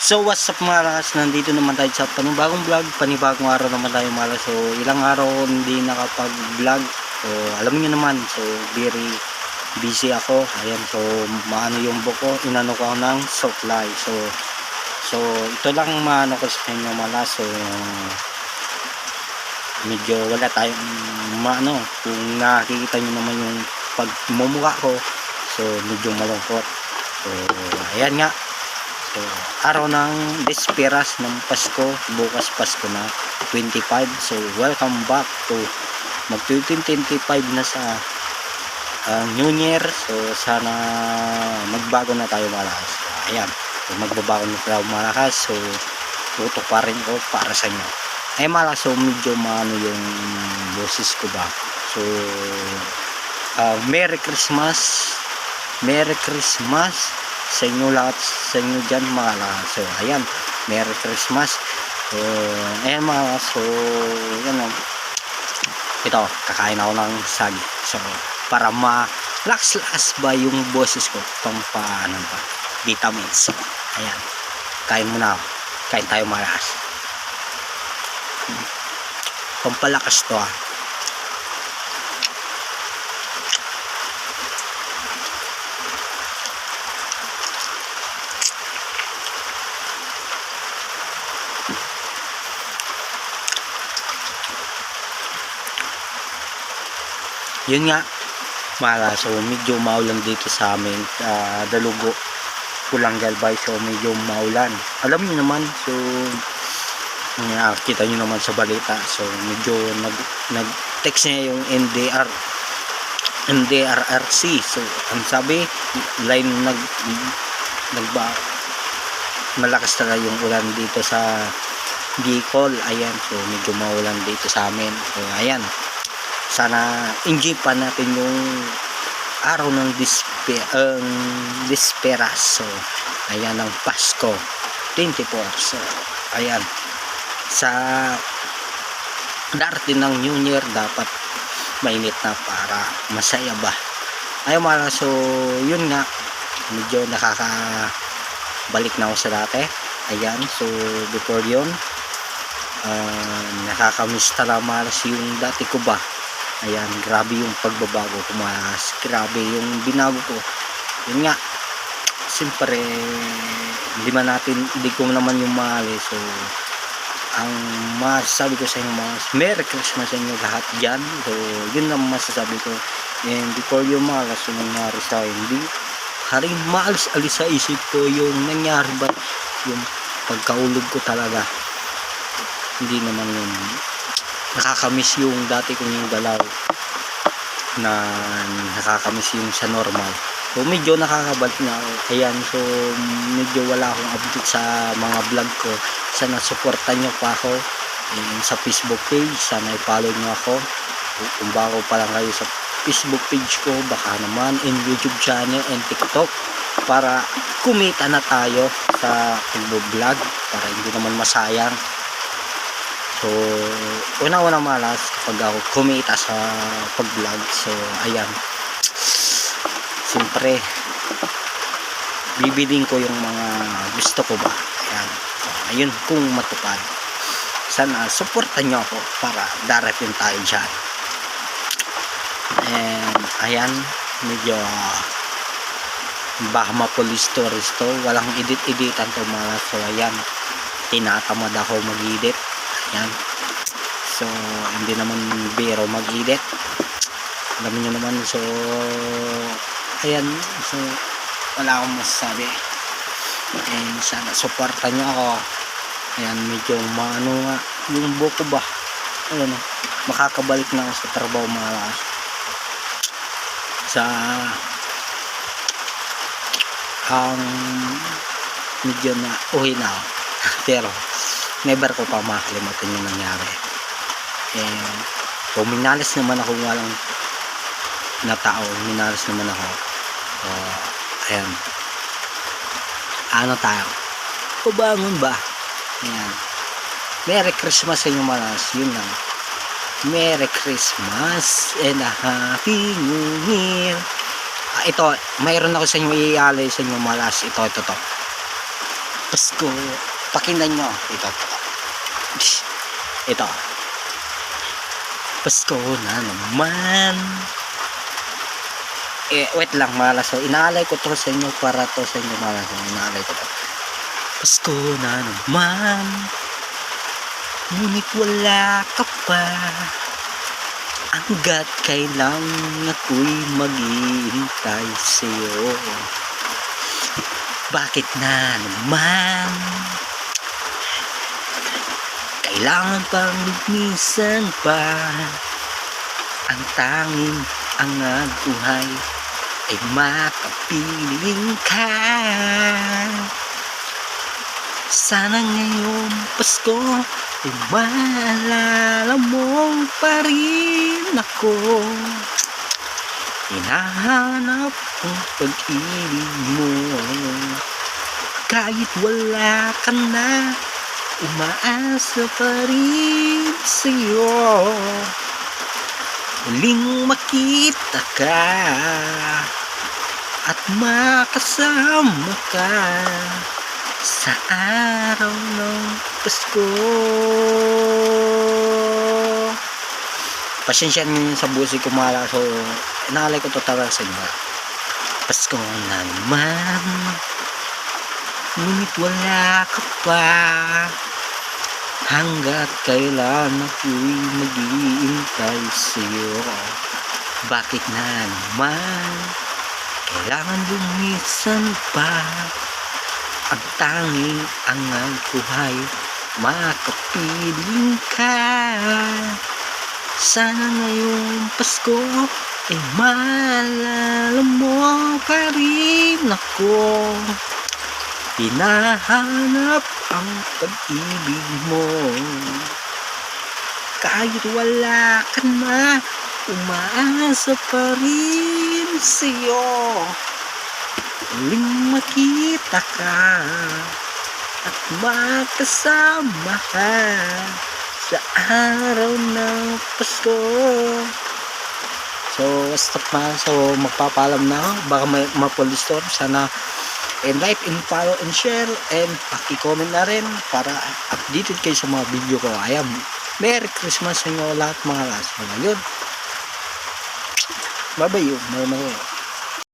So what's up mga lakas, nandito naman tayo sa panibagong vlog, panibagong araw naman tayo mga lakas. So ilang araw hindi nakapag vlog, so alam niyo naman, so very busy ako. Ayan, so maano yung buko, inano ko ng supply. So ito lang maano ko sa inyo mga lakas. So medyo wala tayong maano, kung nakikita niyo naman yung pagmumukha ko, so medyo malungkot. So ayan nga. So, araw ng Desperas ng Pasko, bukas Pasko na 25. So, welcome back to mag 2025 na sa New Year. So, sana magbago na tayo malakas. So, ayan, so, magbabago na tayo malakas. So, tutok pa rin ko para sa inyo. Ay malakas, so medyo maano yung boses ko ba. So, Merry Christmas. Merry Christmas sa inyo lahat, sa inyo dyan mga lahat. So ayan, Merry Christmas. So ayan mga lahat. So yan o, ito, kakain ako ng sagi. So para ma-lax-lax ba yung boses ko, pampaano ba, vitamins. So ayan, kain muna ako. Kain tayo mga lahat. Pampalakas to ah. Yun nga mala, so medyo maulan dito sa amin, Dalugo, Pulang Galbay. So medyo maulan, alam niyo naman. So kita niyo naman sa balita. So medyo nag-text niya yung NDRRC. So ang sabi, line nagba malakas talaga yung ulan dito sa Bicol. Ayan, so medyo maulan dito sa amin. So ayan, sana enjoy pa natin yung araw ng Desperas. So ayan, ng Pasko 24. So ayan, sa darating ng New Year dapat mainit na para masaya ba. Ayun mga, so yun nga, medyo nakakabalik na ako sa dati. Ayan, so before yun, nakakamiss talaga yung dati ko ba. Ayan, grabe yung pagbabago ko, mas grabe yung binago ko. Yun nga, siyempre hindi ko naman yung mahali. So ang masasabi ko sa inyo mga Merry Christmas sa inyo lahat dyan. So yun lang masasabi ko. And before yung malas yung nangyari sa akin, hindi haring maalis-alis sa isip ko yung nangyari ba, yung pagkaulog ko talaga. Hindi naman yung nakakamiss yung dati kong yung galaw, na nakakamiss yung sa normal. So medyo nakakabalik na ako. Ayan, so medyo wala akong update sa mga vlog ko. Sana supportan nyo pa ako sa Facebook page. Sana i-follow nyo ako kung bago pa lang kayo sa Facebook page ko, baka naman in YouTube channel and TikTok, para kumita na tayo sa pag-vlog, para hindi naman masayang. So una-una malas kapag ako kumita sa pag-vlog. So ayan, siyempre bibiling ko yung mga gusto ko ba. Ayan, so ayun, kung matupad, sana supportan nyo ako para darating tayo dyan. And ayan, medyo Bahama Police Stories to, walang edit-editan to mga. So ayan, tinatamad ako mag-edit. Yan. So hindi naman biro mag-edit, alam niyo naman. So ayan, so wala akong masasabi. And sana supportan niyo ako. Ayan, medyo maano nga yung buko ba. Ayan, makakabalik na ako sa trabaho mga lakas. Sa medyo na uwi na ako. Pero never ko pa makalimutan yung nangyari. And so minalis naman ako, walang na tao, minalis naman ako. So ayan, ano tayo, pabangon ba. Ayan, Merry Christmas sa inyo malas. Yun lang, Merry Christmas and a Happy New Year. Ito, mayroon ako sa inyo iaalay sa inyo malas. Ito to. Pasko. Pakinggan nyo. Ito. Pasko na naman. Wait lang mga laso. Inaalay ko to sa inyo para to sa inyo mga laso. Inaalay ko to. Pasko na naman. Ngunit wala ka pa. Hanggat kailang ako'y maghihintay sa'yo. Bakit na naman? Kailangan pang lumisan pa. Ang tanging ang buhay ay makapiling ka. Sana ngayong Pasko ay maalala mo pa rin ako. Hinahanap ang pag-ibig mo. Kahit wala ka na, umaasa pa rin sa'yo. Muling makita ka at makasama ka sa araw ng Pasko. Pasensya nyo sa busi ko mga laso. Inaalay ko to talaga sa inyo. Pasko na naman. Ngunit wala ka pa. Hanggat kailan ako'y maghihintay sa'yo. Bakit na naman kailangan lumisan pa. Ang tanging ang buhay makapiling ka. Sana ngayong Pasko ay maalala mo pa rin ako. Hinahanap ang pag-ibig mo. Kahit wala ka na, umaasa pa rin sa'yo. Muling makita ka at makasama ka sa araw ng Pasko. So, stop na. So, magpapalam na ako. Baka may mapulistor. Sana like and follow and share and paki-comment na rin para updated kayo sa mga video ko. Ayan, Merry Christmas sa inyo lahat mga laso. Ngayon, bye bye yun.